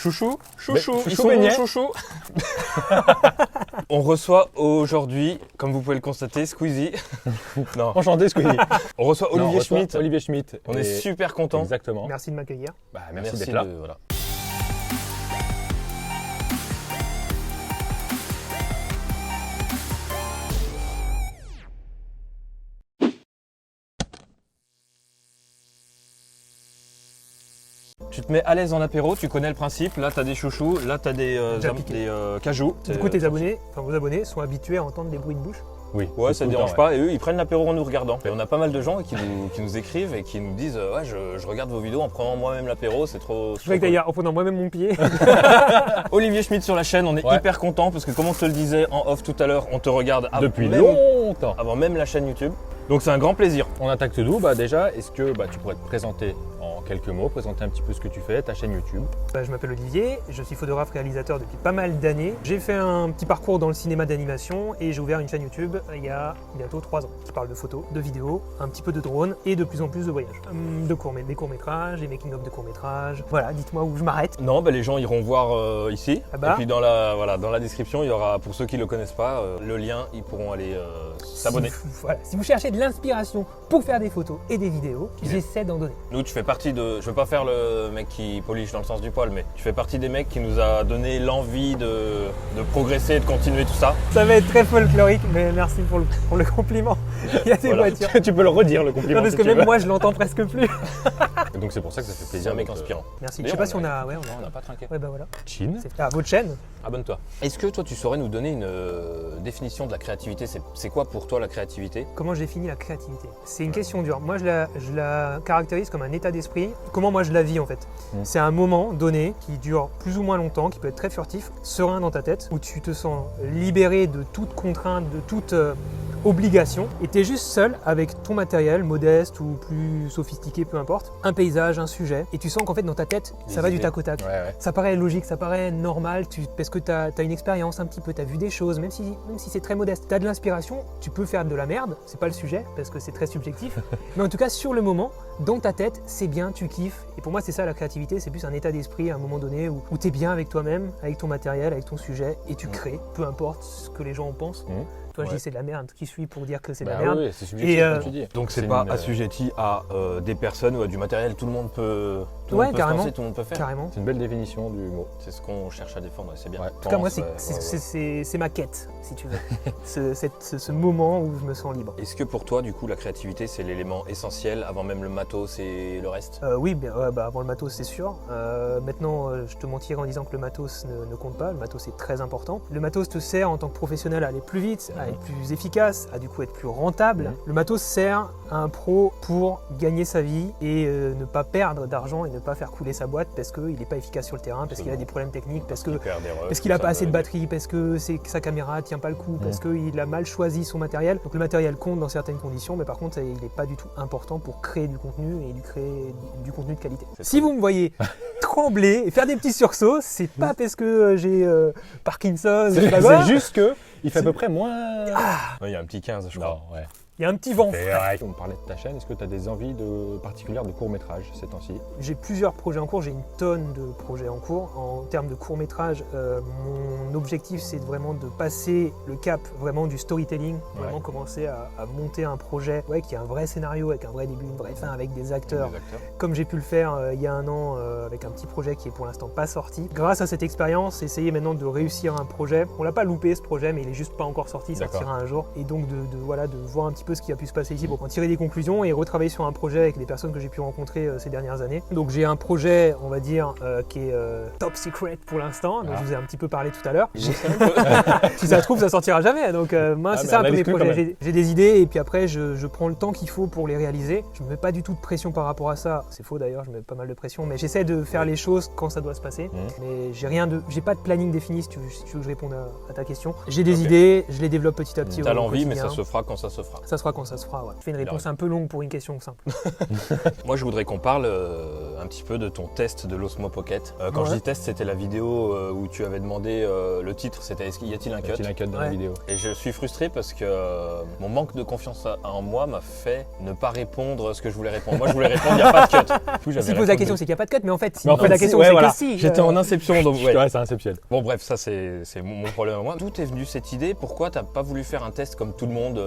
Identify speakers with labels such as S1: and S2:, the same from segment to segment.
S1: Chouchou, ils
S2: chouchou
S1: sont
S2: beignet.
S1: bons, chouchou. On reçoit aujourd'hui, comme vous pouvez le constater, Squeezie. Non,
S2: Enchanté, Squeezie.
S1: on reçoit
S2: Non,
S1: Olivier
S2: on reçoit
S1: Schmitt.
S2: Olivier Schmitt.
S1: On est
S2: Et-
S1: super contents.
S2: Exactement.
S3: Merci de m'accueillir.
S2: Bah, merci d'être là.
S1: voilà. Tu te mets à l'aise en apéro, tu connais le principe. Là, tu as des chouchous, là, tu as des
S3: Déjà piqué.
S1: cajous.
S3: Du coup, tes abonnés, enfin vos abonnés, sont habitués à entendre des bruits de bouche.
S2: Oui.
S1: Ouais,
S2: c'est
S1: ça
S2: tout
S1: ne
S2: le
S1: dérange
S2: temps,
S1: pas. Et eux, ils prennent l'apéro en nous regardant. Et on a pas mal de gens qui nous écrivent et qui nous disent ouais, je regarde vos vidéos en prenant moi-même l'apéro, c'est trop.
S3: Je vois que d'ailleurs, en prenant moi-même mon pied,
S1: Olivier Schmitt sur la chaîne, on est
S2: Ouais.
S1: hyper content parce que comme on te le disait en off tout à l'heure, on te regarde
S2: Depuis
S1: même-
S2: longtemps.
S1: avant même la chaîne YouTube. Donc c'est un grand plaisir.
S2: On attaque tout doux. Bah, déjà, est-ce que tu pourrais te présenter en quelques mots, présenter un petit peu ce que tu fais, ta chaîne YouTube?
S3: je m'appelle Olivier, je suis photographe réalisateur depuis pas mal d'années. J'ai fait un petit parcours dans le cinéma d'animation et j'ai ouvert une chaîne YouTube il y a bientôt 3 ans. Je parle de photos, de vidéos, un petit peu de drone et de plus en plus de voyages. Des courts-métrages, des making-of de courts-métrages. Voilà, dites-moi où je m'arrête.
S1: Non, les gens iront voir ici.
S3: Ah bah.
S1: Et puis dans la description, il y aura, pour ceux qui ne le connaissent pas, le lien, ils pourront aller s'abonner.
S3: Si vous cherchez de l'inspiration pour faire des photos et des vidéos, j'essaie d'en donner.
S1: Nous, tu fais partie de. Je veux pas faire le mec qui polish dans le sens du poil, mais tu fais partie des mecs qui nous a donné l'envie de progresser et de continuer tout ça.
S3: Ça va être très folklorique, mais merci pour le compliment. Il y a des
S1: Voilà.
S3: voitures.
S2: Tu peux le redire, le compliment.
S3: Non, parce
S2: si
S3: que
S2: tu
S3: même
S2: veux.
S3: moi, je l'entends presque plus.
S2: Et donc, c'est pour ça que ça fait
S1: C'est
S2: plaisir.
S1: un mec
S2: d'être-
S1: inspirant.
S3: Merci. Je
S1: D'ailleurs,
S3: sais pas si
S1: on
S3: on
S1: a-
S3: a. Ouais,
S1: Non, on n'a pas trinqué.
S3: Ouais, bah voilà.
S2: Chin.
S3: C'est votre chaîne.
S1: Abonne-toi. Est-ce que toi, tu saurais nous donner une définition de la créativité? C'est quoi pour toi la créativité?
S3: Comment je définis la créativité? C'est une question dure. Moi, je la caractérise comme un état d'esprit. Comment moi je la vis en fait? C'est un moment donné qui dure plus ou moins longtemps, qui peut être très furtif, serein dans ta tête, où tu te sens libéré de toute contrainte, de toute obligation, et tu es juste seul avec ton matériel, modeste ou plus sophistiqué, peu importe, un paysage, un sujet, et tu sens qu'en fait dans ta tête, ça
S1: Des
S3: va du
S1: idées.
S3: tac au tac.
S2: Ouais.
S3: Ça paraît logique, ça paraît normal, parce que tu as une expérience un petit peu, tu as vu des choses, même si c'est très modeste. Tu as de l'inspiration, tu peux faire de la merde, c'est pas le sujet, parce que c'est très subjectif. Mais en tout cas, sur le moment, dans ta tête, c'est bien, tu kiffes. Et pour moi, c'est ça la créativité, c'est plus un état d'esprit à un moment donné où tu es bien avec toi-même, avec ton matériel, avec ton sujet, et tu crées, peu importe ce que les gens en pensent. Toi, je
S2: Ouais.
S3: dis c'est de la merde, qui suis pour dire que c'est de
S2: Bah
S3: la merde.
S2: oui, c'est subjectif,
S3: Et,
S2: comme tu dis.
S1: Donc c'est
S2: C'est
S1: pas
S2: une,
S1: assujetti à des personnes ou à du matériel. Tout le monde peut. Tout le
S3: Ouais,
S1: monde peut
S3: carrément.
S1: se lancer, tout le monde peut faire.
S3: Carrément.
S2: C'est une belle définition du mot.
S1: C'est ce qu'on cherche à défendre, et c'est bien.
S2: Ouais.
S3: En tout cas, moi,
S2: Ouais,
S3: c'est ma quête, si tu veux. ce moment où je me sens libre.
S1: Est-ce que pour toi, du coup, la créativité, c'est l'élément essentiel avant même le matos et le reste?
S3: Oui, avant le matos, c'est sûr. Maintenant, je te mentirais en disant que le matos ne compte pas. Le matos est très important. Le matos te sert en tant que professionnel à aller plus vite, à être plus efficace, à du coup être plus rentable. Le matos sert à un pro pour gagner sa vie et ne pas perdre d'argent et ne pas faire couler sa boîte parce qu'il n'est pas efficace sur le terrain, parce qu'il a des problèmes techniques, parce qu'il n'a pas assez de batterie, parce que sa caméra ne tient pas le coup, parce qu'il a mal choisi son matériel. Donc le matériel compte dans certaines conditions, mais par contre, il n'est pas du tout important pour créer du contenu et créer du contenu de qualité. Si vous me voyez trembler et faire des petits sursauts, c'est pas parce que j'ai Parkinson, je sais pas quoi.
S2: C'est juste que il fait à peu près moins.
S1: Il y a un petit 15, je crois.
S2: Non, ouais.
S3: Il y a un petit vent.
S2: C'est vrai. On parlait de ta chaîne, est-ce que tu as des envies particulières de courts-métrages ces temps-ci?
S3: J'ai plusieurs projets en cours, j'ai une tonne de projets en cours. En termes de court-métrage, mon objectif c'est vraiment de passer le cap vraiment du storytelling, vraiment commencer à monter un projet qui a un vrai scénario, avec un vrai début, une vraie fin, avec des acteurs, comme j'ai pu le faire il y a 1 an avec un petit projet qui est pour l'instant pas sorti. Grâce à cette expérience, essayer maintenant de réussir un projet. On l'a pas loupé ce projet, mais il est juste pas encore sorti, il sortira un jour. Et donc de voir un petit peu ce qui a pu se passer ici pour en tirer des conclusions et retravailler sur un projet avec des personnes que j'ai pu rencontrer ces dernières années. Donc j'ai un projet, on va dire, qui est top secret pour l'instant, dont je vous ai un petit peu parlé tout à l'heure. Si ça se trouve, ça sortira jamais. Donc moi, c'est ça un peu mes projets. J'ai des idées et puis après, je prends le temps qu'il faut pour les réaliser. Je me mets pas du tout de pression par rapport à ça. C'est faux d'ailleurs, je mets pas mal de pression, mais j'essaie de faire les choses quand ça doit se passer. Mais j'ai pas de planning défini si tu veux que je réponde à ta question. J'ai des idées, je les développe petit à petit.
S1: T'as l'envie, mais ça se fera quand ça se fera.
S3: Ça se fera quand ça se fera. Ouais. Je fais une réponse un peu longue pour une question simple.
S1: Moi, je voudrais qu'on parle un petit peu de ton test de l'Osmo Pocket. Quand je dis test, c'était la vidéo où tu avais demandé le titre, c'était y a-t-il un cut?
S2: Y a-t-il un cut dans la vidéo?
S1: Et je suis frustré parce que mon manque de confiance en moi m'a fait ne pas répondre ce que je voulais répondre. Moi, je voulais répondre, il n'y a pas de cut.
S3: S'il pose la question, c'est qu'il n'y a pas de cut, mais en fait,
S2: Mais en fait,
S3: la question, c'est
S2: voilà.
S3: que si.
S1: J'étais en inception, donc ouais.
S2: C'est inceptionnel.
S1: Bon bref, ça c'est mon problème à moi. D'où est venue cette idée? Pourquoi t'as pas voulu faire un test comme tout le monde?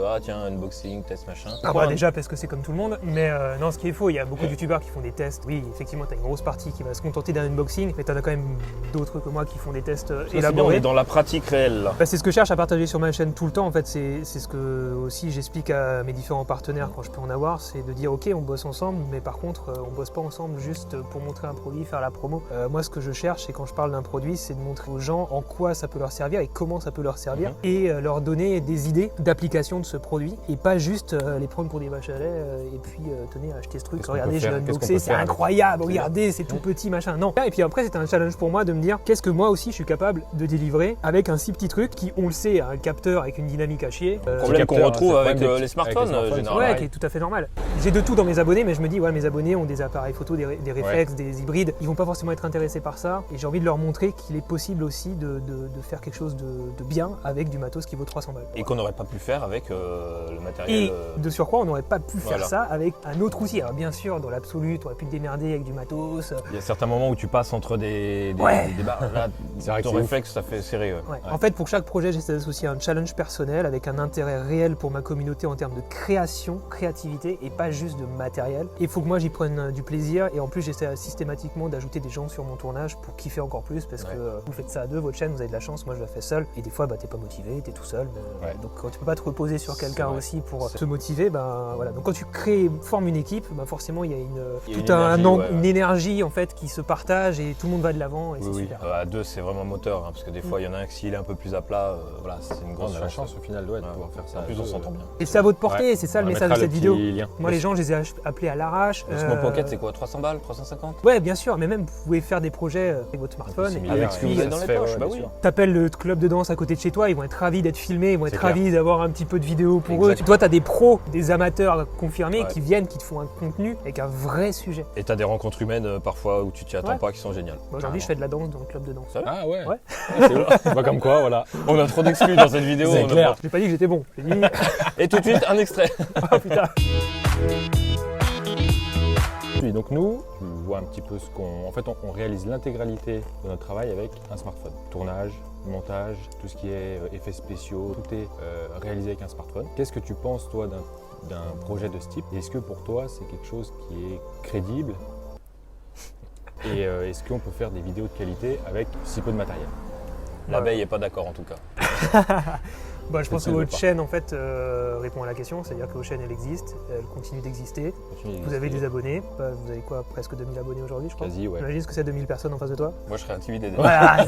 S1: Ah tiens, unboxing, test machin.
S3: Ah bah déjà parce que c'est comme tout le monde, mais non, ce qui est faux, il y a beaucoup de youtubeurs qui font des tests. Oui, effectivement, t'as une grosse partie qui va se contenter d'un unboxing, mais t'en as quand même d'autres que moi qui font des tests
S1: Ça, c'est bien, on
S3: élaborés.
S1: est dans la pratique réelle là.
S3: Bah, c'est ce que je cherche à partager sur ma chaîne tout le temps. En fait, c'est ce que aussi j'explique à mes différents partenaires quand je peux en avoir, c'est de dire ok, on bosse ensemble, mais par contre, on bosse pas ensemble juste pour montrer un produit, faire la promo. Moi, ce que je cherche, c'est quand je parle d'un produit, c'est de montrer aux gens en quoi ça peut leur servir et comment ça peut leur servir, et leur donner des idées d'application de ce produit, et pas juste les prendre pour des vaches à lait et puis tenez, achetez ce truc, regardez, je l'ai unboxé, c'est incroyable, regardez, c'est tout petit, machin. Non. Et puis après, c'était un challenge pour moi de me dire qu'est-ce que moi aussi je suis capable de délivrer avec un si petit truc qui, on le sait, a un capteur avec une dynamique à chier.
S1: Problème qu'on retrouve avec
S2: problème
S1: les smartphones, généralement.
S3: Ouais, qui est tout à fait normal. J'ai de tout dans mes abonnés, mais je me dis, ouais, mes abonnés ont des appareils photo, des réflexes, des hybrides. Ils vont pas forcément être intéressés par ça. Et j'ai envie de leur montrer qu'il est possible aussi de faire quelque chose de bien avec du matos qui vaut 300 balles.
S1: Et qu'on n'aurait pas pu faire avec le matériel.
S3: Et de surcroît, on n'aurait pas pu faire
S1: Voilà.
S3: ça avec un autre outil. Alors bien sûr, dans l'absolu, tu aurais pu te démerder avec du matos.
S1: Il y a certains moments où tu passes entre des barres. Là,
S2: C'est vrai que
S1: ton
S2: c'est
S1: réflexe, ça fait serré. Ouais.
S3: Ouais. En fait, pour chaque projet, j'essaie d'associer un challenge personnel avec un intérêt réel pour ma communauté en termes de création, créativité et pas juste de matériel. Il faut que moi j'y prenne du plaisir, et en plus j'essaie systématiquement d'ajouter des gens sur mon tournage pour kiffer encore plus, parce que vous faites ça à deux, votre chaîne, vous avez de la chance, moi je la fais seul, et des fois t'es pas motivé, t'es tout seul. Donc quand tu peux pas te reposer sur quelqu'un aussi pour te motiver, voilà. Donc quand tu formes une équipe, forcément il y a une énergie en fait qui se partage et tout le monde va de l'avant, et c'est super.
S1: À deux, c'est vraiment moteur, parce que des fois il y en a un qui, s'il est un peu plus à plat, voilà, c'est une grosse
S2: On a la chance au final de pouvoir faire ça.
S1: En plus, on s'entend bien.
S3: Et c'est à votre portée, c'est ça le message de cette vidéo.
S2: Lien.
S3: Moi, les gens, je les ai appelés à l'arrache.
S1: L'Osmo Pocket, c'est quoi, 300 balles, 350?
S3: Ouais, bien sûr, mais même vous pouvez faire des projets avec votre smartphone. Et
S1: Avec ce que vous avez dans les poches, bah oui.
S3: T'appelles le club de danse à côté de chez toi, ils vont être ravis d'être filmés, ils vont être ravis d'avoir un petit peu de vidéo pour eux. Toi, t'as des pros, des amateurs confirmés qui viennent, qui te font un contenu avec un vrai sujet.
S1: Et t'as des rencontres humaines parfois où tu t'y attends pas, qui sont géniales.
S3: Aujourd'hui, je fais de la danse dans le club de danse.
S2: Ah ouais.
S3: Ouais.
S2: C'est ouf. Bah, comme quoi, voilà.
S1: On a trop d'exclus dans cette vidéo.
S2: C'est clair.
S3: J'ai pas dit que j'étais bon. J'ai dit.
S1: Et tout de suite, un extrait.
S3: Oh putain.
S2: Donc nous, tu vois un petit peu ce qu'on... En fait, on réalise l'intégralité de notre travail avec un smartphone. Tournage, montage, tout ce qui est effets spéciaux, tout est réalisé avec un smartphone. Qu'est-ce que tu penses, toi, d'un projet de ce type? Est-ce que pour toi, c'est quelque chose qui est crédible? Et est-ce qu'on peut faire des vidéos de qualité avec si peu de matériel?
S1: L'abeille n'est pas d'accord en tout cas.
S3: Bah, je pense que votre chaîne en fait répond à la question, c'est-à-dire que votre chaîne elle existe, elle continue d'exister. Vous avez des abonnés, vous avez quoi, presque 2000 abonnés aujourd'hui je crois.
S2: Quasi, ouais.
S3: Imagine ce que c'est 2000 personnes en face de toi.
S1: Moi je serais intimidé.
S3: Voilà,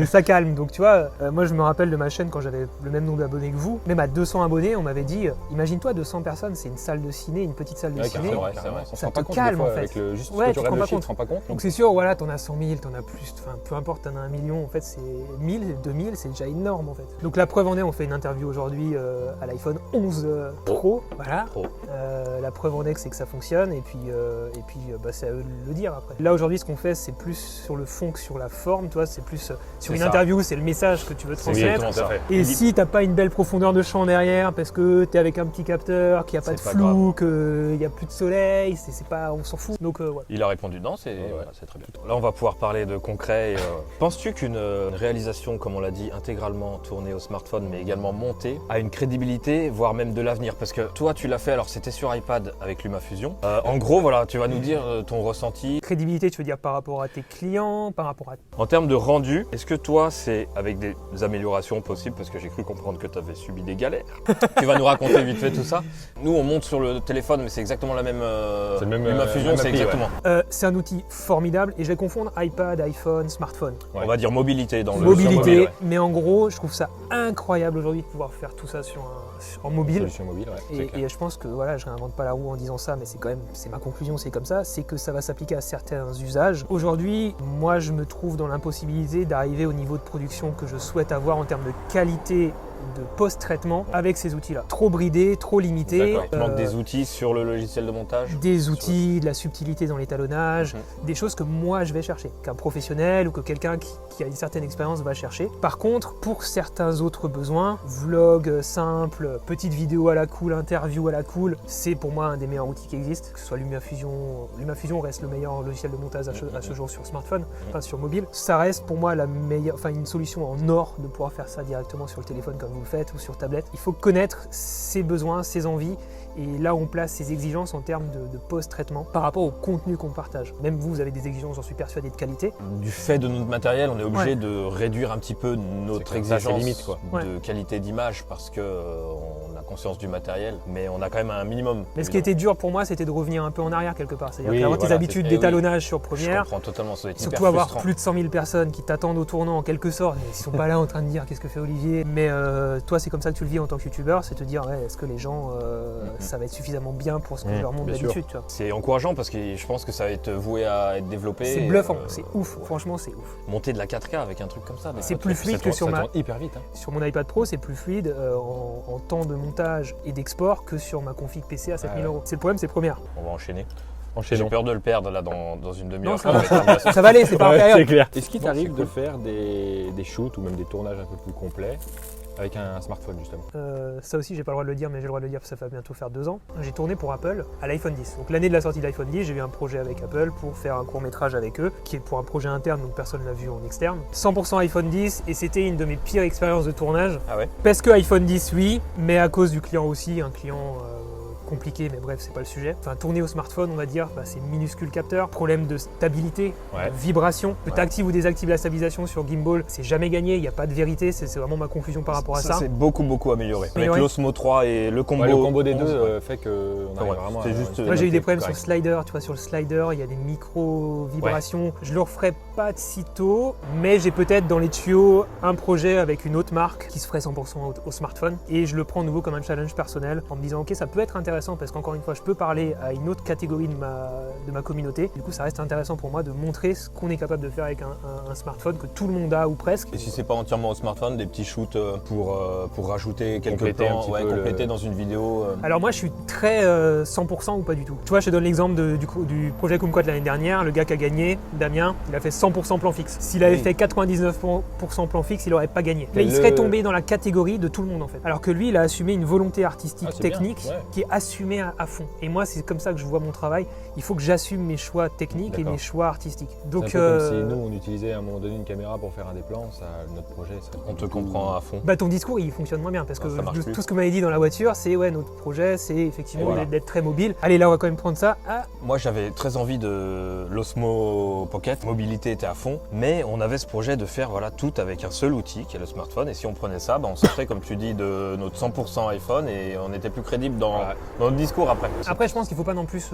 S3: ça calme. Donc tu vois, moi je me rappelle de ma chaîne quand j'avais le même nombre d'abonnés que vous, même à 200 abonnés, on m'avait dit, imagine-toi 200 personnes, c'est une salle de ciné, une petite salle de ciné.
S1: C'est vrai.
S3: Ça te calme en fait.
S2: Juste
S3: ouais,
S2: tu te rends pas compte.
S3: Donc c'est sûr, voilà, t'en as 100 000, t'en as plus, enfin peu importe, t'en as 1 million, en fait c'est 1000, 2000, c'est déjà énorme en fait. Donc la preuve en est, on fait une interview aujourd'hui à l'iPhone 11 Pro, voilà. La preuve en est c'est que ça fonctionne, et puis c'est à eux de le dire après. Là aujourd'hui, ce qu'on fait, c'est plus sur le fond que sur la forme, toi, c'est plus sur une interview, c'est le message que tu veux transmettre. Et si t'as pas une belle profondeur de champ derrière, parce que t'es avec un petit capteur, qu'il n'y a pas de flou, qu'il n'y a plus de soleil, c'est pas, on s'en fout. Donc ouais.
S1: Il a répondu non, c'est très bien. Là, on va pouvoir parler de concret. Penses-tu qu'une réalisation, comme on l'a dit, intégralement tournée au smartphone, mais également montée, a une crédibilité, voire même de l'avenir? Parce que toi, tu l'as fait, alors c'était sur iPad avec LumaFusion. En gros, voilà, tu vas nous dire ton ressenti.
S3: Crédibilité, tu veux dire par rapport à tes clients, par rapport à...
S1: En termes de rendu, est-ce que toi, c'est avec des améliorations possibles? Parce que j'ai cru comprendre que tu avais subi des galères. Tu vas nous raconter vite fait tout ça. Nous, on monte sur le téléphone, mais c'est exactement la même...
S2: c'est le même
S1: LumaFusion, c'est exactement.
S3: C'est un outil formidable, et je vais confondre iPad, iPhone, smartphone.
S1: On va dire mobilité dans le...
S3: Mobilité,
S1: mobile,
S3: mais en gros, je trouve ça incroyable aujourd'hui de pouvoir faire tout ça en mobile.
S2: Solution mobile, ouais,
S3: et je pense que voilà, je réinvente pas la roue en disant ça, mais c'est ma conclusion, c'est comme ça, c'est que ça va s'appliquer à certains usages. Aujourd'hui, moi je me trouve dans l'impossibilité d'arriver au niveau de production que je souhaite avoir en termes de qualité de post-traitement avec ces outils-là. Trop bridé, trop limité.
S1: D'accord. Il manque des outils sur le logiciel de montage.
S3: Des outils, de la subtilité dans l'étalonnage, des choses que moi je vais chercher, qu'un professionnel ou que quelqu'un qui a une certaine expérience va chercher. Par contre, pour certains autres besoins, vlog simple, petite vidéo à la cool, interview à la cool, c'est pour moi un des meilleurs outils qui existent, que ce soit LumaFusion. LumaFusion reste le meilleur logiciel de montage à ce jour sur smartphone, enfin sur mobile. Ça reste pour moi la meilleure, enfin une solution en or de pouvoir faire ça directement sur le téléphone comme vous le faites ou sur tablette. Il faut connaître ses besoins, ses envies et là on place ses exigences en termes de post-traitement par rapport au contenu qu'on partage. Même vous avez des exigences, j'en suis persuadé, de qualité.
S1: Du fait de notre matériel, on est obligé de réduire un petit peu notre exigence
S2: limite, quoi.
S1: de qualité d'image parce que on a conscience du matériel, mais on a quand même un minimum.
S3: Mais ce qui était dur pour moi, c'était de revenir un peu en arrière quelque part. C'est-à-dire
S2: Oui,
S3: avoir tes
S2: voilà,
S3: habitudes
S1: c'est-
S3: d'étalonnage sur
S1: Je
S3: Premiere.
S1: comprends totalement, ça doit être
S3: Surtout
S1: hyper
S3: avoir
S1: frustrant.
S3: plus de 100 000 personnes qui t'attendent au tournant en quelque sorte, mais ils sont pas là en train de dire qu'est-ce que fait Olivier. Mais toi, c'est comme ça que tu le vis en tant que youtubeur, c'est te dire ouais, est-ce que les gens, ça va être suffisamment bien pour ce que je leur montre
S2: bien
S3: d'habitude, tu vois.
S1: C'est encourageant parce que je pense que ça va être voué à être développé.
S3: C'est bluffant, c'est ouf, franchement c'est ouf.
S1: Monter de la 4K avec un truc comme ça.
S3: C'est plus fluide que sur
S2: ça
S3: ma...
S2: tourne hyper vite. Hein.
S3: Sur mon iPad Pro, c'est plus fluide en temps de montage et d'export que sur ma config PC à 7000 €. C'est le problème, c'est Premiere.
S1: On va enchaîner. J'ai
S2: Enchaînons.
S1: peur de le perdre là dans une demi-heure.
S3: Non, ça va. Ça va aller, c'est pas en
S2: Ouais,
S3: période.
S2: c'est clair. Est-ce qu'il
S1: Bon,
S2: t'arrive
S1: c'est
S2: de
S1: cool.
S2: faire des shoots ou même des tournages un peu plus complets avec un smartphone justement?
S3: Ça aussi, j'ai pas le droit de le dire, mais j'ai le droit de le dire parce que ça va bientôt faire 2 ans. J'ai tourné pour Apple à l'iPhone 10. Donc l'année de la sortie de l'iPhone 10, j'ai eu un projet avec Apple pour faire un court-métrage avec eux, qui est pour un projet interne, donc personne ne l'a vu en externe. 100% iPhone 10, et c'était une de mes pires expériences de tournage.
S1: Ah ouais.
S3: Parce que iPhone 10, oui, mais à cause du client aussi, un client compliqué, mais bref, c'est pas le sujet. Enfin, tourner au smartphone, on va dire, c'est minuscule capteur, problème de stabilité,
S2: Ouais.
S3: de vibration. Que
S1: Ouais.
S3: tu actives ou désactives la stabilisation sur Gimbal, c'est jamais gagné, il n'y a pas de vérité, c'est vraiment ma conclusion par rapport à ça.
S1: C'est beaucoup amélioré. Avec
S3: Ouais.
S1: l'Osmo 3 et le combo.
S2: Ouais, le combo des
S1: 11,
S2: deux
S1: ouais.
S2: fait qu'on
S1: Ouais,
S2: arrive vraiment
S1: c'est
S2: à...
S1: juste,
S3: Moi j'ai eu des problèmes
S2: correct.
S3: sur le slider, tu vois, sur le slider, il y a des micro-vibrations. Je le referai pas de sitôt, mais j'ai peut-être dans les tuyaux un projet avec une autre marque qui se ferait 100% au smartphone. Et je le prends de nouveau comme un challenge personnel en me disant, ok, ça peut être intéressant parce qu'encore une fois, je peux parler à une autre catégorie de ma communauté. Du coup, ça reste intéressant pour moi de montrer ce qu'on est capable de faire avec un smartphone que tout le monde a ou presque.
S1: Et si c'est pas entièrement au smartphone, des petits shoots pour rajouter quelques
S2: Compléter un
S1: plans,
S2: petit
S1: ouais,
S2: peu
S1: compléter
S2: le-
S1: dans une vidéo.
S3: Alors moi je suis très 100% ou pas du tout. Tu vois, je te donne l'exemple du projet Kumquat de l'année dernière. Le gars qui a gagné, Damien, il a fait 100% plan fixe. S'il avait
S1: Oui.
S3: fait 99% plan fixe, il n'aurait pas gagné. Mais il
S2: le-
S3: serait tombé dans la catégorie de tout le monde en fait. Alors que lui, il a assumé une volonté artistique,
S2: Ah, c'est bien,
S3: technique,
S2: ouais.
S3: qui est assumée à fond. Et moi, c'est comme ça que je vois mon travail. Il faut que j'assume mes choix techniques et
S2: D'accord.
S3: mes choix artistiques.
S2: C'est
S3: Donc,
S2: un peu comme si nous on utilisait à un moment donné une caméra pour faire un des plans, ça, notre projet ça...
S1: On te comprend à fond.
S3: bah, ton discours il fonctionne moins bien parce que
S1: Ah, ça marche plus.
S3: tout ce que vous m'avez dit dans la voiture, c'est ouais, notre projet, c'est effectivement
S2: Et voilà.
S3: d'être très mobile. Allez, là, on va quand même prendre ça. Ah,
S1: Moi j'avais très envie de l'Osmo Pocket, mobilité était à fond, mais on avait ce projet de faire voilà, tout avec un seul outil qui est le smartphone. Et si on prenait ça, on sortait comme tu dis de notre 100% iPhone et on était plus crédible dans notre discours après.
S3: après, je pense qu'il ne faut pas non plus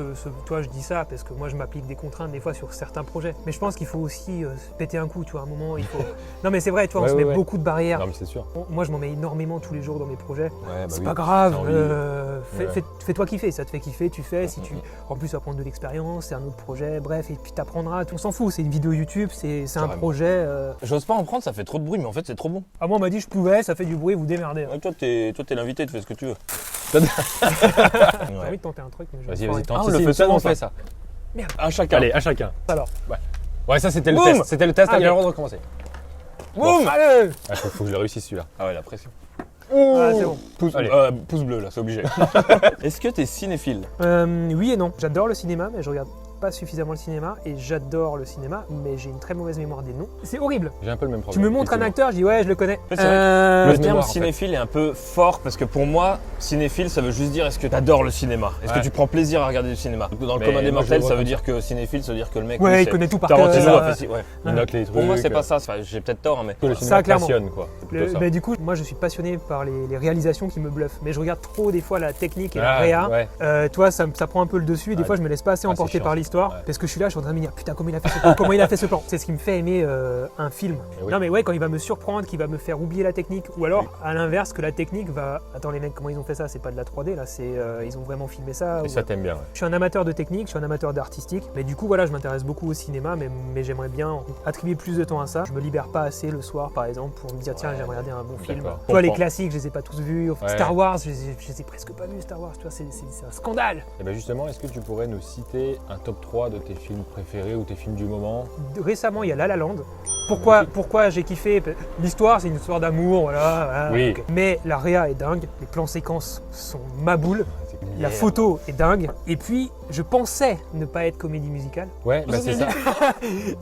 S3: toi, je dis ça parce que moi, je m'applique des contraintes des fois sur certains projets. Mais je pense qu'il faut aussi se péter un coup, tu vois. À un moment, il faut. Non, mais c'est vrai, tu vois, on
S2: Ouais,
S3: se
S2: ouais,
S3: met
S2: ouais.
S3: beaucoup de barrières.
S2: Non mais c'est sûr.
S3: Moi, je m'en mets énormément tous les jours dans mes projets.
S1: Ouais, bah
S3: C'est
S1: oui.
S3: pas grave,
S2: t'as envie. Ouais.
S3: fais-toi kiffer, ça te fait kiffer, tu fais. Si tu, en plus, tu vas prendre de l'expérience, c'est un autre projet, bref, et puis tu apprendras. On s'en fout, c'est une vidéo YouTube, c'est un
S1: Carrément.
S3: projet.
S1: J'ose pas en prendre, ça fait trop de bruit, mais en fait c'est trop bon.
S3: Ah, moi, on m'a dit, je pouvais, ça fait du bruit, vous démerdez.
S1: Ouais, toi t'es l'invité, tu fais ce que tu veux.
S3: J'ai
S1: Ouais.
S3: envie de tenter un truc, mais je
S2: Vas-y,
S3: vais
S2: vas-y,
S3: pas
S2: tente.
S1: Ah, on
S2: Si
S1: le
S2: c'est
S1: fait
S2: une seule,
S1: souvent,
S2: on fait ça.
S1: À chacun.
S2: Allez, à chacun.
S3: Alors,
S2: Ouais, ça c'était le
S1: Boum.
S2: test. C'était le test,
S3: Allez.
S2: t'as le droit de recommencer.
S1: Boum.
S3: allez,
S2: Ah, faut que je le réussisse celui-là.
S1: Ah ouais, la pression.
S3: ah, c'est bon.
S2: Allez.
S1: Pouce bleu là, c'est obligé. Est-ce que t'es cinéphile?
S3: Oui et non. J'adore le cinéma, mais je regarde pas suffisamment le cinéma. Et j'adore le cinéma, mais j'ai une très mauvaise mémoire des noms. C'est horrible.
S2: J'ai un peu le même
S3: Tu
S2: problème.
S3: me montres un acteur, je dis ouais, je le connais.
S1: fait, c'est vrai. Le terme
S2: mémoire, en fait.
S1: cinéphile est un peu fort parce que pour moi, cinéphile, ça veut juste dire est-ce que tu adores le cinéma? Est-ce
S2: Ouais.
S1: que tu prends plaisir à regarder du cinéma? Dans le
S2: Mais
S1: commun des
S2: moi, je
S1: mortels,
S2: le vois
S1: ça veut
S2: comme
S1: dire que cinéphile, ça veut dire que le mec.
S3: Ouais,
S1: lui,
S3: il
S1: c'est
S3: connaît tout par
S1: Tarantino
S3: cœur.
S1: a fait ouais.
S2: Il note les trucs.
S1: Pour moi, c'est pas ça. J'ai peut-être tort, hein, mais.
S2: Que le
S3: Ça,
S2: cinéma
S3: clairement.
S2: passionne quoi. C'est plutôt ça.
S3: Mais du coup, moi je suis passionné par les réalisations qui me bluffent. Mais je regarde trop des fois la technique et la
S2: Ah,
S3: réa.
S2: ouais.
S3: Toi, ça prend un peu le dessus et des
S2: Ah,
S3: fois je me laisse pas assez
S2: ah,
S3: emporter
S2: c'est
S3: par
S2: chiant.
S3: l'histoire,
S2: Ouais.
S3: parce que je suis là, je suis en train de me dire putain comment il a fait ce plan, comment il a fait ce plan. C'est ce qui me fait aimer un film.
S2: Mais oui.
S3: Non mais ouais, quand il va me surprendre, qu'il va me faire oublier la technique, ou alors à l'inverse que la technique va. Attends les mecs, comment ils ont fait ça? C'est pas de la 3D là, c'est ils ont vraiment filmé ça.
S2: Et
S3: ou-
S2: ça t'aime bien. Ouais.
S3: Je suis un amateur de technique, je suis un amateur d'artistique, mais du coup voilà, je m'intéresse beaucoup au cinéma, mais j'aimerais bien attribuer plus de temps à ça. Je me libère pas assez le soir par exemple pour me dire tiens
S2: Ouais.
S3: j'aimerais regarder un bon film.
S2: D'accord.
S3: Toi les
S2: Comprends.
S3: classiques, je les ai pas tous vus.
S2: Ouais.
S3: Star Wars, je les ai presque pas vus Star Wars, tu vois, c'est un scandale.
S2: Et bien justement, est-ce que tu pourrais nous citer un top 3 de tes films préférés ou tes films du moment?
S3: Récemment il y a La La Land. Pourquoi j'ai kiffé? L'histoire c'est une histoire d'amour, voilà.
S2: Oui.
S3: Ok. Mais la réa est dingue, les plans séquences sont ma boule. La
S1: Yeah.
S3: photo est dingue. Et puis, je pensais ne pas être comédie musicale.
S2: Ouais, bah c'est ça.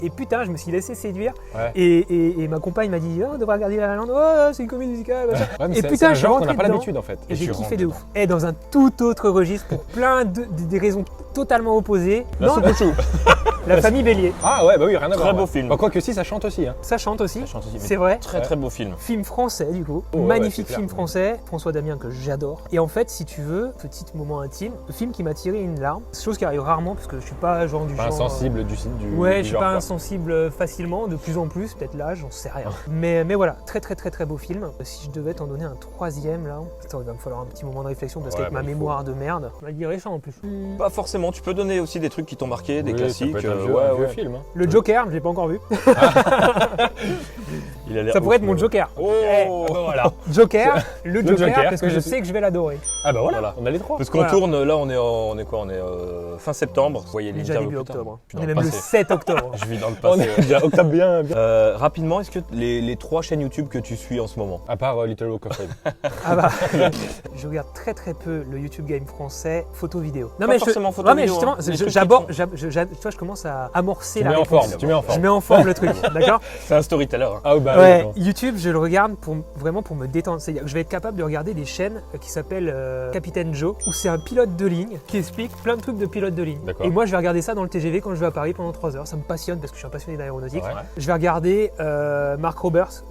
S3: Et putain, je me suis laissé séduire.
S2: Ouais.
S3: Et ma compagne m'a dit oh, on devrait regarder La La Land. Oh, c'est une comédie musicale. machin.
S2: Ouais, mais
S3: Et
S2: c'est
S3: putain,
S2: un
S3: je suis
S2: genre qu'on
S3: rentré
S2: n'a pas
S3: dedans.
S2: l'habitude en fait.
S3: Et j'ai
S1: tu
S3: kiffé
S1: rentres
S3: de ouf. Et dans un tout autre registre, pour plein des raisons totalement opposées.
S2: La
S3: Non,
S2: soupe au chou.
S3: la famille Bélier.
S2: Ah ouais, bah oui, rien à
S1: Très
S2: voir.
S1: beau
S2: ouais.
S1: film.
S2: Bah, quoique si, ça chante aussi. Hein.
S3: Ça chante aussi.
S1: Ça chante aussi, mais
S3: C'est vrai.
S1: Très très beau film.
S3: Film français du coup,
S2: Oh, ouais,
S3: magnifique
S2: c'est clair.
S3: film français, François Damien que j'adore. Et en fait, si tu veux, petit moment intime, le film qui m'a tiré une larme, chose qui arrive rarement parce que je suis pas genre du
S2: Pas
S3: genre.
S2: insensible du
S3: Ouais,
S2: du
S3: je suis
S2: genre,
S3: pas
S2: quoi.
S3: insensible facilement, de plus en plus, peut-être là, j'en sais rien. Mais voilà, très très très très beau film. Si je devais t'en donner un troisième là, attends, il va me falloir un petit moment de réflexion parce
S2: Ouais,
S3: qu'avec
S2: bah,
S3: ma
S2: il faut.
S3: mémoire de merde, je vais dire ça en plus.
S1: Pas forcément, tu peux donner aussi des trucs qui t'ont marqué, des
S2: Oui,
S1: classiques.
S2: Ça peut être un vieux film. Hein.
S3: Le Joker, je l'ai pas encore vu.
S1: Il a l'air
S3: Ça pourrait
S1: ouf,
S3: être mon
S1: le-
S3: Joker.
S1: Oh
S3: Eh, voilà. Joker, le Joker,
S2: Joker,
S3: parce que je sais que je vais l'adorer.
S2: Ah bah voilà,
S1: Voilà.
S2: on a les trois.
S1: Parce qu'on
S3: Voilà.
S1: tourne, là on est quoi? On est fin septembre. Vous voyez
S3: Déjà
S1: l'interview
S3: début
S1: plus tard.
S3: octobre.
S1: Puis
S3: On
S1: dans
S3: est
S1: le
S3: même le
S1: passé.
S3: 7 octobre.
S1: Je vis dans le
S2: On
S1: passé.
S2: est déjà octobre bien.
S1: Rapidement, est-ce que les 3 chaînes YouTube que tu suis en ce moment?
S2: À part Little Walk of Fame.
S3: Ah bah, je regarde très très peu le YouTube Game français, photo vidéo. Non
S1: Pas forcément photo
S3: ouais, mais
S1: vidéo,
S3: justement,
S1: hein. Les trucs
S3: j'aborde,
S1: qui
S3: tu vois, je commence à amorcer
S2: Tu
S3: la
S2: mets en
S3: réponse.
S2: forme, tu mets en
S3: Je
S2: forme.
S3: mets en forme le truc, d'accord?
S1: C'est un storyteller. hein.
S2: Ah bah
S3: Ouais,
S2: d'accord.
S3: YouTube, je le regarde vraiment pour me détendre. C'est-à-dire que je vais être capable de regarder des chaînes qui s'appellent Capitaine Joe, où c'est un pilote de ligne qui explique plein de trucs de pilote de ligne.
S2: D'accord.
S3: Et moi, je vais regarder ça dans le TGV quand je vais à Paris pendant 3 heures. Ça me passionne parce que je suis un passionné d'aéronautique.
S2: Ouais.
S3: Je vais regarder Mark Roberts.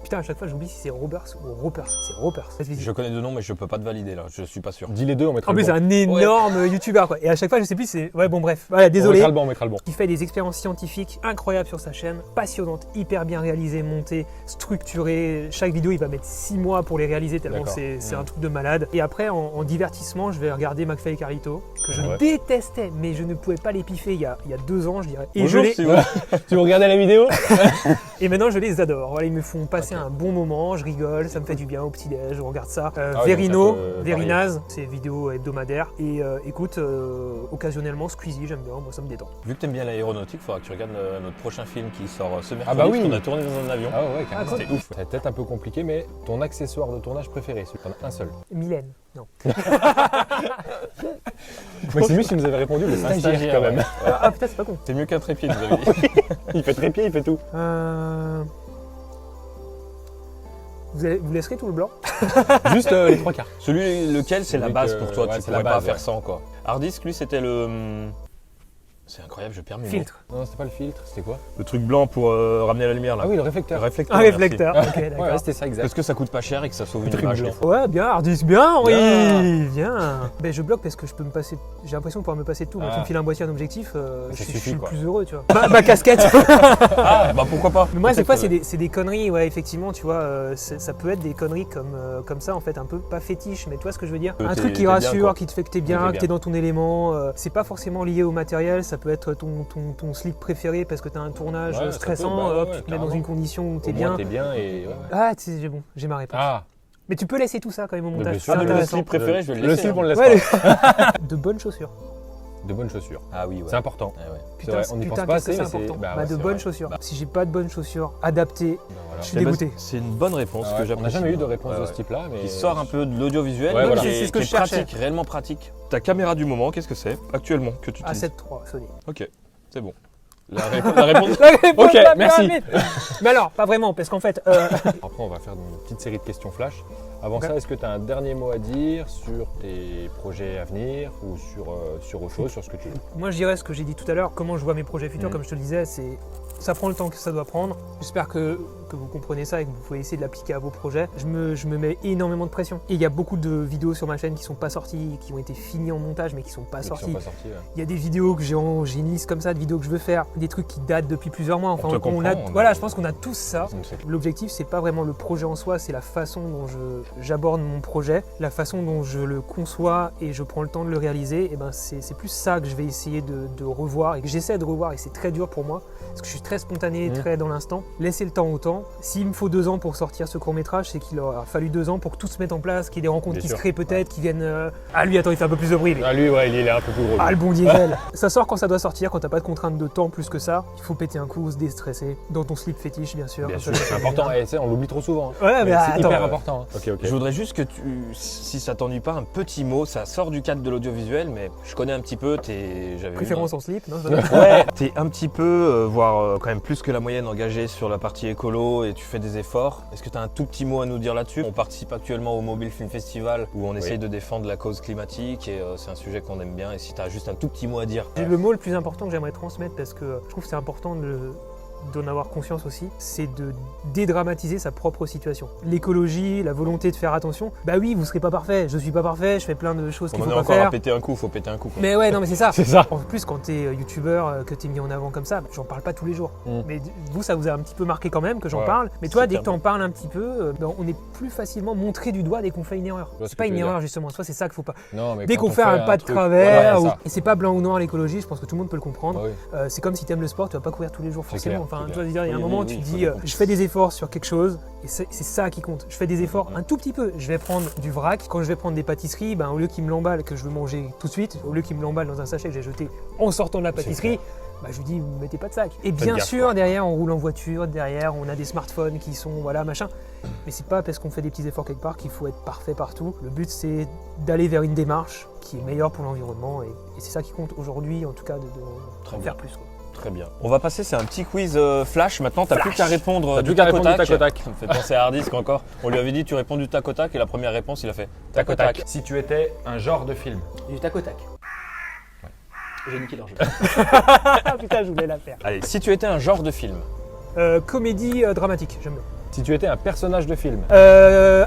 S3: Putain, à chaque fois, j'oublie si c'est Roberts ou Ropers. C'est Ropers.
S1: Je connais deux noms, mais je peux pas te valider là. Je suis pas sûr.
S2: Dis les deux, on mettra
S3: En
S2: le
S3: plus,
S2: bon.
S3: c'est un énorme youtubeur quoi. Et à chaque fois, je sais plus, c'est. Ouais, bon, bref. Voilà, désolé.
S2: On mettra le bon.
S3: Il fait des expériences scientifiques incroyables sur sa chaîne, passionnantes, hyper bien réalisées, montées, structurées. Chaque vidéo, il va mettre 6 mois pour les réaliser tellement
S2: D'accord.
S3: c'est un truc de malade. Et après, en divertissement, je vais regarder McFly et Carlito, que je
S2: Ouais.
S3: détestais, mais je ne pouvais pas les piffer il y a 2 ans, je dirais. Et,
S1: Bonjour,
S3: je les-
S1: c'est où
S2: Tu veux regarder la vidéo?
S3: et maintenant, je les adore. Voilà, ils me font passer un bon moment, je rigole, ça me fait du bien au petit-déj, je regarde ça.
S2: oui,
S3: Verino,
S2: donc ça peut
S3: Verinaz, c'est vidéo hebdomadaire. Et écoute, occasionnellement, Squeezie, j'aime bien, moi ça me détend.
S1: Vu que t'aimes bien l'aéronautique, il faudra que tu regardes notre prochain film qui sort ce mercredi.
S2: Ah bah oui.
S1: parce qu'on a tourné dans un avion.
S2: Ah ouais, carrément.
S3: Ah,
S1: C'était ouf.
S2: Ça va peut-être un peu compliqué, mais ton accessoire de tournage préféré, celui t'en as un seul.
S3: Mylène, non.
S2: Maximus, il nous avait répondu le stagiaire quand même.
S1: ouais.
S3: Ah putain, c'est pas con.
S1: C'est mieux qu'un trépied, vous avez dit.
S2: Il fait trépied, il fait tout.
S3: Vous laisserez tout le blanc?
S2: Juste les trois quarts.
S1: Celui lequel c'est la
S2: Celui
S1: base
S2: que-
S1: pour toi,
S2: ouais,
S1: tu
S2: c'est la
S1: pourrais pas
S2: base,
S1: faire
S2: ouais.
S1: sans quoi. Harddisk, lui, c'était le. C'est incroyable, je perds mes mots.
S3: Filtre.
S2: Non, c'était pas le filtre, c'était quoi?
S1: Le truc blanc pour ramener la lumière là.
S2: Ah oui, le
S1: Le
S2: réflecteur.
S1: réflecteur.
S3: Un
S1: merci.
S3: réflecteur, ok,
S2: Ouais,
S3: d'accord.
S2: ouais, c'était ça, exact.
S1: Parce que ça coûte pas cher et que ça sauve une
S2: Truc
S1: image
S2: blanc.
S1: des fois.
S3: Ouais, bien, Hardis, bien, oui,
S2: Bien.
S3: bien. Ben, je bloque parce que je peux me passer. J'ai l'impression de pouvoir me passer de tout. Moi,
S2: Ah.
S3: tu me files un boîtier, un objectif, je
S2: Ça
S3: suis
S2: suffit,
S3: le
S2: quoi.
S3: plus heureux, tu vois. Ma casquette.
S1: Ah, bah pourquoi pas.
S3: Mais moi, des
S1: Peut-être
S3: fois,
S1: que-
S3: c'est des conneries, ouais, effectivement, tu vois. Ça peut être des conneries comme ça, en fait, un peu pas fétiche, mais tu vois ce que je veux dire.
S1: Que
S3: Un
S1: t'es-
S3: truc qui
S1: t'es bien,
S3: rassure,
S1: quoi.
S3: qui te fait que t'es
S2: Que
S3: bien,
S2: t'es
S3: que t'es
S2: bien.
S3: dans ton élément. C'est pas forcément lié au matériel, ça peut être ton slip préféré parce que t'as un tournage
S2: Ouais, ça
S3: stressant,
S2: peut, bah ouais,
S3: hop,
S2: ouais,
S3: tu te mets dans
S2: carrément.
S3: une condition où t'es
S2: Au moins,
S3: bien.
S2: t'es bien et. ouais.
S3: Ah, c'est bon, j'ai ma réponse.
S2: Ah,
S3: Mais tu peux laisser tout ça quand même au
S2: Mais
S3: montage,
S2: bien
S3: c'est
S2: sûr,
S1: Ah, mais le
S3: intéressant.
S1: slip préféré, je vais le
S2: le
S1: laisser.
S2: slip,
S1: hein.
S2: on le laisse
S3: Ouais,
S2: pas.
S3: de bonnes chaussures.
S2: De bonnes chaussures.
S1: Ah oui, ouais.
S2: C'est important.
S1: Ouais, ouais.
S2: C'est vrai, on n'y pense pas
S3: qu'est-ce que
S2: assez, mais
S3: c'est
S2: c'est.
S3: important.
S2: Bah
S3: Bah,
S2: ouais,
S3: de
S2: c'est
S3: bonnes
S2: vrai.
S3: chaussures.
S2: Bah,
S3: Si j'ai pas de bonnes chaussures adaptées,
S2: bah, voilà.
S3: je suis dégoûté.
S1: C'est une bonne réponse
S2: Ah
S1: que
S2: ouais,
S1: j'apprécie.
S2: On n'a jamais eu de réponse
S1: Ouais,
S2: de
S1: ouais.
S2: ce type-là, mais.
S1: Qui sort un peu de l'audiovisuel,
S2: Ouais,
S1: mais
S2: voilà.
S1: qui est,
S3: C'est ce que
S1: qui est
S3: je cherchais.
S1: pratique, réellement pratique. Ta caméra du moment, qu'est-ce que c'est actuellement que tu utilises?
S3: A7 III, Sony.
S1: Ok, c'est bon. La réponse.
S2: Ok, merci.
S3: Mais alors, pas vraiment, parce qu'en fait,
S2: Après, on va faire une petite série de questions flash. Avant
S3: Ok.
S2: ça, est-ce que tu as un dernier mot à dire sur tes projets à venir ou sur autre chose, sur ce que tu veux?
S3: moi je dirais ce que j'ai dit tout à l'heure, comment je vois mes projets futurs,
S2: Mhm.
S3: comme je te le disais, ça prend le temps que ça doit prendre. J'espère que que vous comprenez ça et que vous pouvez essayer de l'appliquer à vos projets, je me mets énormément de pression. Et il y a beaucoup de vidéos sur ma chaîne qui sont pas sorties, qui ont été finies en montage mais qui sont pas sorties. Il y a des vidéos que j'ai une liste comme ça de vidéos que je veux faire, des trucs qui datent depuis plusieurs mois. Enfin, voilà, je pense qu'on a tous ça. L'objectif, c'est pas vraiment le projet en soi, c'est la façon dont j'aborde mon projet, la façon dont je le conçois et je prends le temps de le réaliser. Et ben c'est plus ça que je vais essayer de revoir et que j'essaie de revoir, et c'est très dur pour moi parce que je suis très spontané, très dans l'instant. Laissez le temps au temps. S'il me faut 2 ans pour sortir ce court-métrage, c'est qu'il aura fallu 2 ans pour que tout se mette en place, qu'il y ait des rencontres qui se créent peut-être, qui viennent. Ah lui, attends, il fait un peu plus de bruit.
S2: Ah lui, ouais, il est un peu plus gros.
S3: Ah le bon diesel. Ça sort quand ça doit sortir, quand t'as pas de contrainte de temps plus que ça. Il faut péter un coup, se déstresser. Dans ton slip fétiche, bien sûr.
S2: Bien sûr, c'est important. Et on l'oublie trop souvent.
S3: Ouais, mais
S2: c'est hyper important.
S1: Ok. Je voudrais juste que si ça t'ennuie pas, un petit mot. Ça sort du cadre de l'audiovisuel, mais je connais un petit peu.
S3: Préférence en slip, non?
S1: Ouais. T'es un petit peu, voire quand même plus que la moyenne, engagé sur la partie écolo et tu fais des efforts. Est-ce que tu as un tout petit mot à nous dire là-dessus? On participe actuellement au Mobile Film Festival où on essaye de défendre la cause climatique et c'est un sujet qu'on aime bien. Et si tu as juste un tout petit mot à dire.
S3: Le mot le plus important que j'aimerais transmettre, parce que je trouve que c'est important d'en avoir conscience aussi, c'est de dédramatiser sa propre situation. L'écologie, la volonté de faire attention, bah oui, vous serez pas parfait, je suis pas parfait, je fais plein de choses qu'il faut pas faire.
S1: On est encore à péter un coup, faut péter un coup. Quoi.
S3: Mais ouais, non mais c'est ça.
S2: C'est ça.
S3: En plus, quand t'es youtubeur, que t'es mis en avant comme ça, j'en parle pas tous les jours. Mais vous, ça vous a un petit peu marqué quand même que j'en parle. Mais toi, dès que t'en parles un petit peu, on est plus facilement montré du doigt dès qu'on fait une erreur. C'est pas une erreur justement, soit c'est ça qu'il faut pas.
S2: Non, mais
S3: dès qu'on fait un pas de travers, et c'est pas blanc ou noir l'écologie, je pense que tout le monde peut le comprendre. C'est comme si t'aimes le sport, tu vas pas courir tous les jours forcément. Enfin, tu vas dire, il y a un moment tu te dis je fais des efforts sur quelque chose et c'est ça qui compte. Je fais des efforts un tout petit peu. Je vais prendre du vrac. Quand je vais prendre des pâtisseries, au lieu qu'ils me l'emballent, que je veux manger tout de suite, au lieu qu'ils me l'emballent dans un sachet que j'ai jeté en sortant de la pâtisserie, je lui dis ne mettez pas de sac. Et bien sûr, derrière on roule en voiture, derrière on a des smartphones qui sont machin. Mais c'est pas parce qu'on fait des petits efforts quelque part qu'il faut être parfait partout. Le but c'est d'aller vers une démarche qui est meilleure pour l'environnement et c'est ça qui compte aujourd'hui, en tout cas de faire plus.
S1: Très bien. On va passer, c'est un petit quiz flash. Maintenant, t'as plus qu'à répondre du tac au tac. Ça me fait penser à Hardisk encore. On lui avait dit tu réponds du tac au tac et la première réponse, il a fait tac au tac.
S2: Si tu étais un genre de film.
S3: Du tac au tac. J'ai niqué leur jeu. Putain, je voulais la faire.
S1: Allez, si tu étais un genre de film.
S3: Comédie dramatique, j'aime bien.
S2: Si tu étais un personnage de film.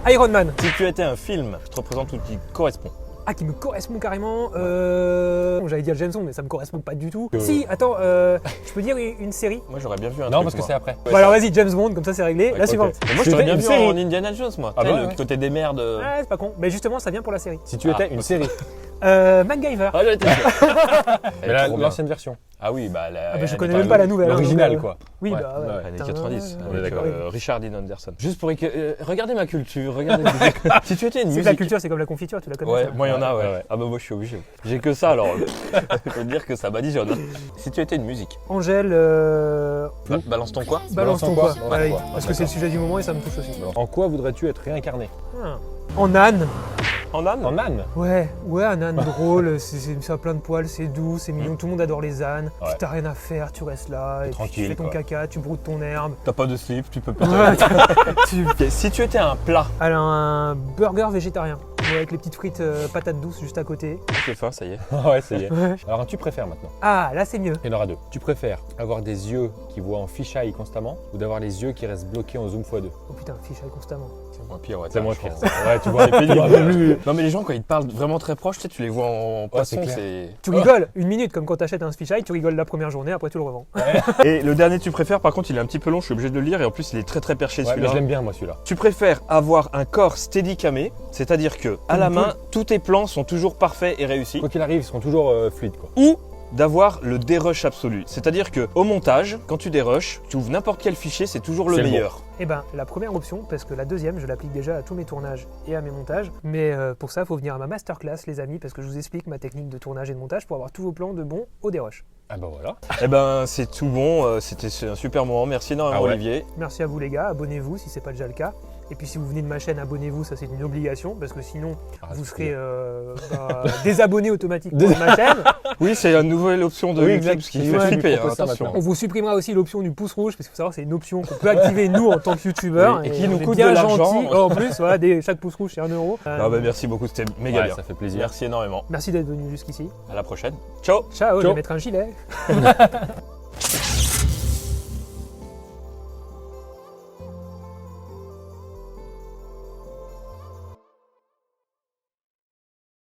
S3: Iron Man.
S1: Si tu étais un film, je te représente tout qui correspond.
S3: Ah, qui me correspond carrément. J'allais dire James Bond, mais ça me correspond pas du tout. Si, attends, je peux dire une série?
S1: Moi, j'aurais bien vu un
S2: Non,
S1: truc,
S2: parce que c'est après.
S3: Bon, alors vas-y, James Bond, comme ça c'est réglé. La suivante.
S1: Et moi, je t'aurais bien vu en Indiana Jones, moi.
S2: Ah
S1: le côté des merdes.
S3: Ah, c'est pas con. Mais justement, ça vient pour la série.
S2: Si tu étais une série.
S3: MacGyver.
S1: Ah, j'étais sûr.
S2: Mais l'ancienne version.
S1: Ah oui,
S3: je connais même pas la nouvelle.
S2: L'original, quoi.
S3: Oui,
S1: ouais.
S3: bah ouais.
S1: Années 90.
S2: On est d'accord.
S1: Richard Dean Anderson. Juste pour regardez ma culture, regardez. Si tu étais une musique.
S3: La culture, c'est comme la confiture, tu la connais?
S1: Ouais, moi il y en a, ouais. Ah bah moi je suis obligé. J'ai que ça alors. Je peux te dire que ça badigeonne. Si tu étais une musique.
S3: Angèle.
S1: Balance ton quoi?
S3: Balance ton quoi.
S1: Ouais,
S3: parce que c'est le sujet du moment et ça me touche aussi.
S2: En quoi voudrais-tu être réincarné?
S3: En âne.
S1: En âne?
S2: En âne?
S3: Ouais, un âne drôle, ça a plein de poils, c'est doux, c'est mignon, tout le monde adore les ânes.
S2: Ouais.
S3: T'as rien à faire, tu restes là, et puis tu fais ton caca, tu broutes ton herbe.
S1: T'as pas de slip, tu peux pas. Si tu étais un plat.
S3: Alors un burger végétarien, avec les petites frites patates douces juste à côté.
S1: J'ai faim, ça y est.
S2: Ouais, ça y est.
S3: Ouais.
S2: Alors, tu préfères maintenant?
S3: Ah, là c'est mieux.
S2: Il y en aura 2. Tu préfères avoir des yeux qui voient en fisheye constamment ou d'avoir les yeux qui restent bloqués en zoom x2?
S3: Oh putain, fichaille constamment.
S1: C'est moins pire, ouais.
S2: C'est moins
S1: je
S2: pire.
S1: pense.
S2: Ouais, tu vois, c'est pénible.
S1: Non mais les gens quand ils te parlent vraiment très proche, tu les vois en poisson, c'est...
S3: Tu rigoles une minute, comme quand t'achètes un fichaille, tu rigoles la première journée, après tu le revends.
S1: Et le dernier tu préfères, par contre il est un petit peu long, je suis obligé de le lire et en plus il est très très perché
S2: Ouais,
S1: celui-là.
S2: mais je l'aime bien moi celui-là.
S1: Tu préfères avoir un corps steadicamé, c'est-à-dire que à la main, tous tes plans sont toujours parfaits et réussis,
S2: Quoi qu'il arrive, ils seront toujours fluides quoi.
S1: ou d'avoir le dérush absolu. C'est-à-dire que au montage, quand tu dérushes, tu ouvres n'importe quel fichier, c'est toujours le
S2: C'est le
S1: meilleur.
S3: Eh ben, la première option, parce que la deuxième, je l'applique déjà à tous mes tournages et à mes montages. Mais pour ça, il faut venir à ma masterclass, les amis, parce que je vous explique ma technique de tournage et de montage pour avoir tous vos plans de bon au dérush.
S2: Ah bah voilà.
S1: Eh ben c'est tout bon, c'était un super moment. Merci énormément Olivier.
S3: Merci à vous les gars, abonnez-vous si c'est pas déjà le cas. Et puis si vous venez de ma chaîne, abonnez-vous, ça c'est une obligation, parce que sinon vous serez désabonné automatiquement de ma chaîne.
S1: Oui, c'est une nouvelle option de YouTube, ce qui fait flipper, attention.
S3: On vous supprimera aussi l'option du pouce rouge, parce qu'il faut savoir que c'est une option qu'on peut activer nous en tant que youtubeur.
S1: Et qui nous coûte
S3: bien
S1: de l'argent.
S3: gentil. En plus, voilà, chaque pouce rouge c'est 1 euro.
S1: Non, bah, merci beaucoup, c'était méga bien.
S2: Ça fait plaisir.
S1: Merci énormément.
S3: Merci d'être venu jusqu'ici.
S1: À la prochaine. Ciao.
S3: Ciao, je vais mettre un gilet.